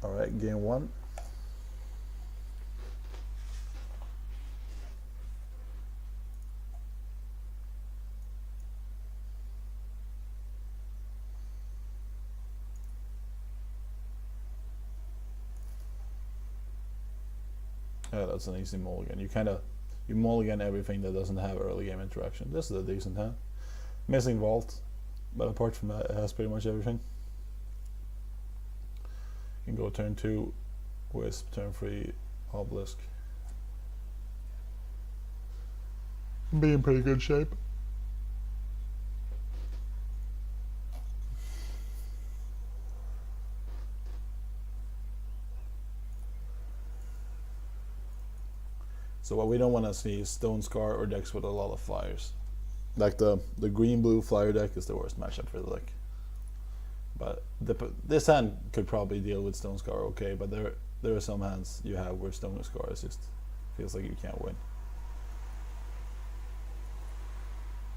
Alright, game one. Yeah, that's an easy mulligan. You mulligan everything that doesn't have early game interaction. This is a decent hand. Missing vault, but apart from that, it has pretty much everything. You can go turn 2, Wisp, turn 3, Obelisk. Be in pretty good shape. So what we don't want to see is Stone Scar or decks with a lot of flyers. Like the green-blue flyer deck is the worst matchup for the deck. But this hand could probably deal with Stone Scar okay, but there are some hands you have where Stone Scar is just feels like you can't win.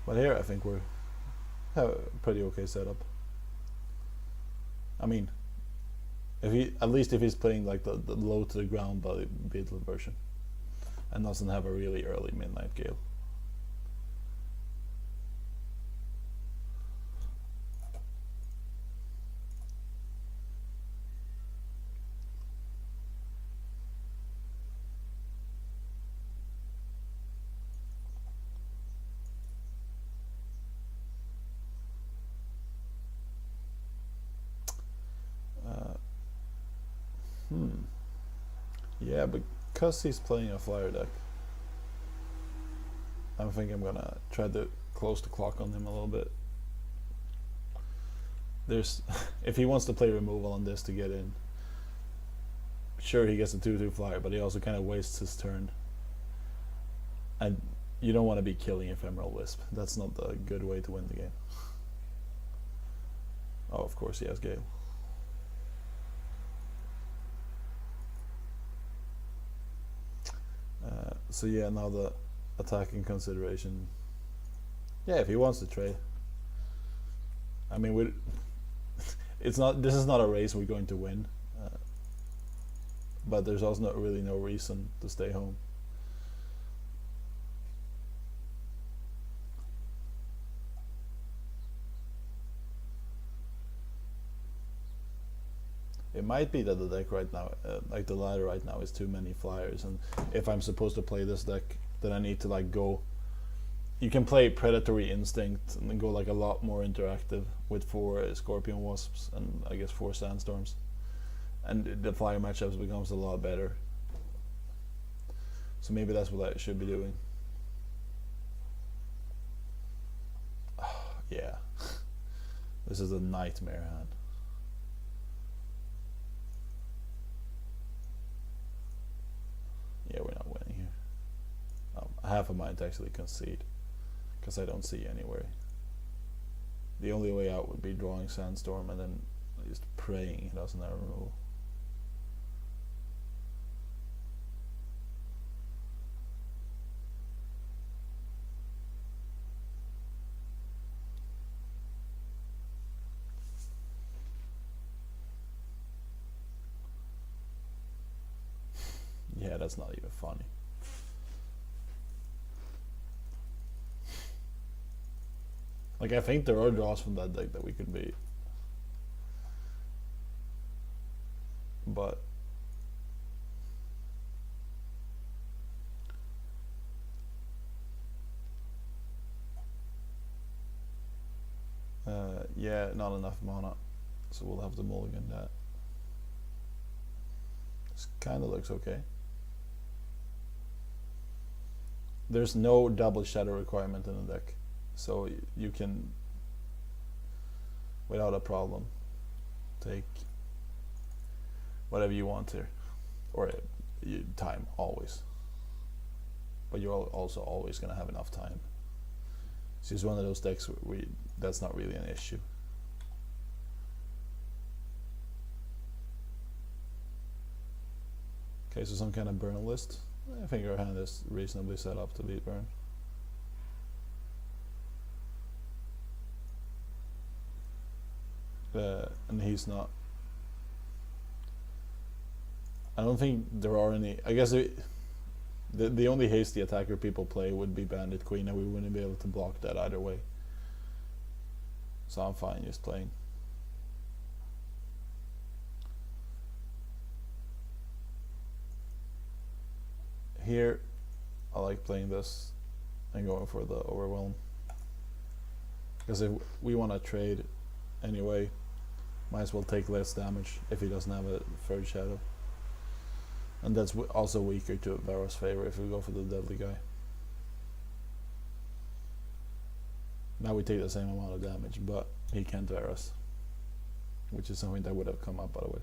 But here I think we have a pretty okay setup. I mean, at least if he's playing like the low to the ground Beetle version and doesn't have a really early Midnight Gale. Yeah, because he's playing a flyer deck, I think I'm gonna try to close the clock on him a little bit. There's, if he wants to play removal on this to get in, sure he gets a 2/2 flyer, but he also kind of wastes his turn. And you don't want to be killing Ephemeral Wisp. That's not a good way to win the game. Oh, of course he has Gale. So yeah, now the attacking consideration. Yeah, if he wants to trade. I mean, it's not. This is not a race we're going to win, but there's also really no reason to stay home. It might be that the deck right now, like the ladder right now, is too many flyers, and if I'm supposed to play this deck, then I need to like go. You can play Predatory Instinct and then go like a lot more interactive with 4 Scorpion Wasps and I guess 4 Sandstorms, and the flyer matchups becomes a lot better. So maybe that's what I should be doing. Yeah, this is a nightmare hand. Yeah, we're not winning here. I have a mind to actually concede, because I don't see anywhere. The only way out would be drawing Sandstorm and then just praying he doesn't have a removal. Yeah, that's not even funny. Like, I think there are draws from that deck that we could beat. But yeah, not enough mana, so we'll have to mulligan that. This kind of looks okay. There's no double shadow requirement in the deck, so you can, without a problem, take whatever you want here, or time always. But you're also always gonna have enough time. It's just one of those decks where that's not really an issue. Okay, so some kind of burn list. I think our hand is reasonably set up to beat burn. And he's not. I don't think there are any. I guess the only hasty attacker people play would be Bandit Queen, and we wouldn't be able to block that either way. So I'm fine just playing. Here, I like playing this and going for the overwhelm. Because if we want to trade anyway, might as well take less damage if he doesn't have a third shadow. And that's also weaker to Varro's favor if we go for the deadly guy. Now we take the same amount of damage, but he can't Varro's, which is something that would have come up otherwise.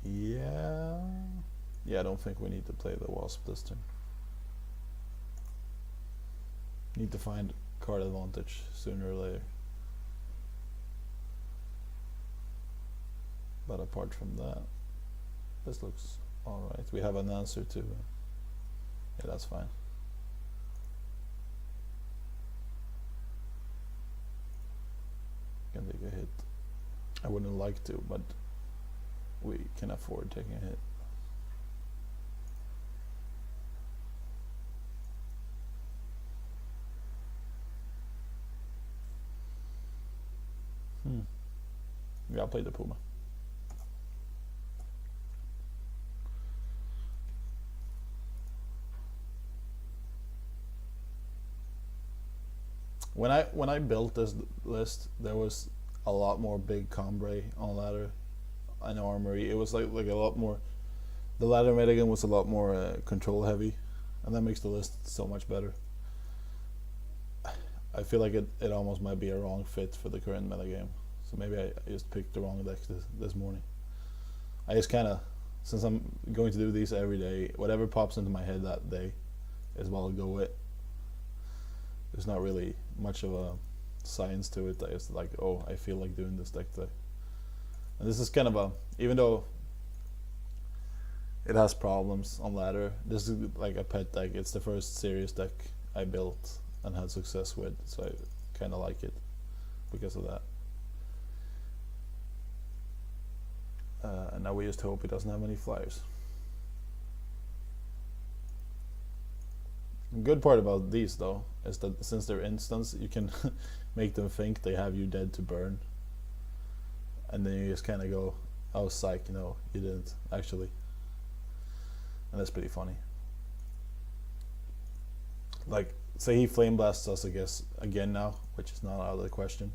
Yeah, I don't think we need to play the Wasp this turn. Need to find card advantage sooner or later. But apart from that, this looks alright. We have an answer to... yeah, that's fine. Can take a hit. I wouldn't like to, but we can afford taking a hit. Yeah, I'll play the Puma. When I built this list, there was a lot more big Combre on ladder and armory. It was like a lot more. The ladder metagaming was a lot more control heavy, and that makes the list so much better. I feel like it almost might be a wrong fit for the current metagame. So maybe I just picked the wrong deck this morning. I just kind of, since I'm going to do these every day, whatever pops into my head that day is what I'll go with. There's not really much of a science to it. I just like, oh, I feel like doing this deck today. And this is kind of a, even though it has problems on ladder, this is like a pet deck. It's the first serious deck I built and had success with, so I kind of like it because of that. And now we just hope it doesn't have any flyers. The good part about these though is that since they're instants, you can make them think they have you dead to burn, and then you just kind of go, oh psych, no you didn't actually, and that's pretty funny. Like, say he flame blasts us, I guess, again now, which is not out of the question,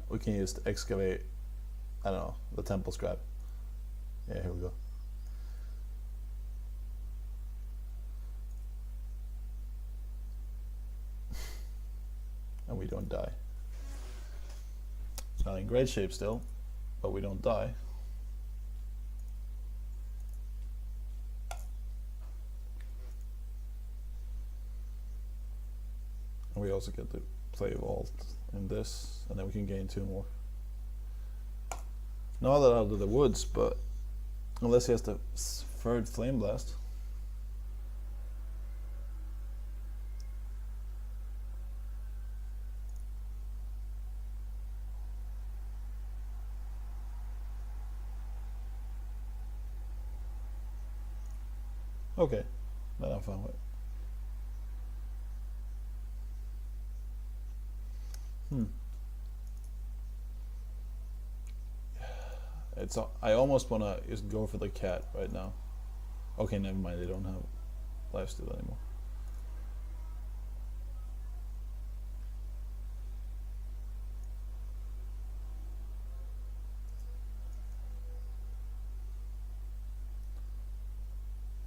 we can just excavate, I don't know, the temple scrap. Yeah, here we go. And we don't die. It's not in great shape still, but we don't die. And we also get to play Vault in this, and then we can gain 2 more. Not that out of the woods, but unless he has the 3rd Flame Blast. Okay, then I'm fine with it. I almost want to just go for the cat right now. Okay, never mind, they don't have lifesteal anymore.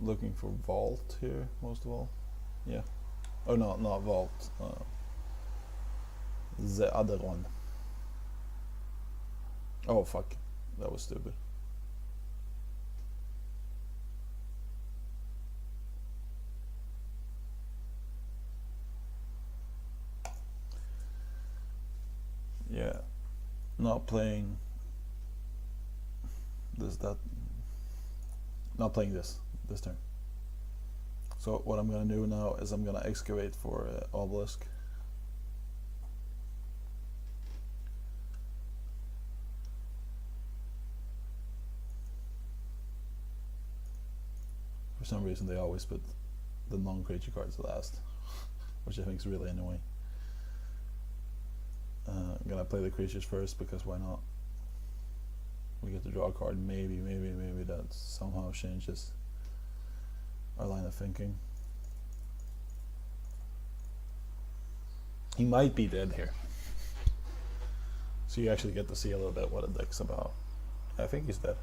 Looking for Vault here, most of all. Yeah. Oh no, not Vault. The other one. Oh fuck. That was stupid. Yeah. Not playing this, that. Not playing this turn. So what I'm going to do now is I'm going to excavate for obelisk. For some reason they always put the non-creature cards last, which I think is really annoying. I'm gonna play the creatures first because why not? We get to draw a card. Maybe that somehow changes our line of thinking. He might be dead here, so you actually get to see a little bit what a deck's about. I think he's dead.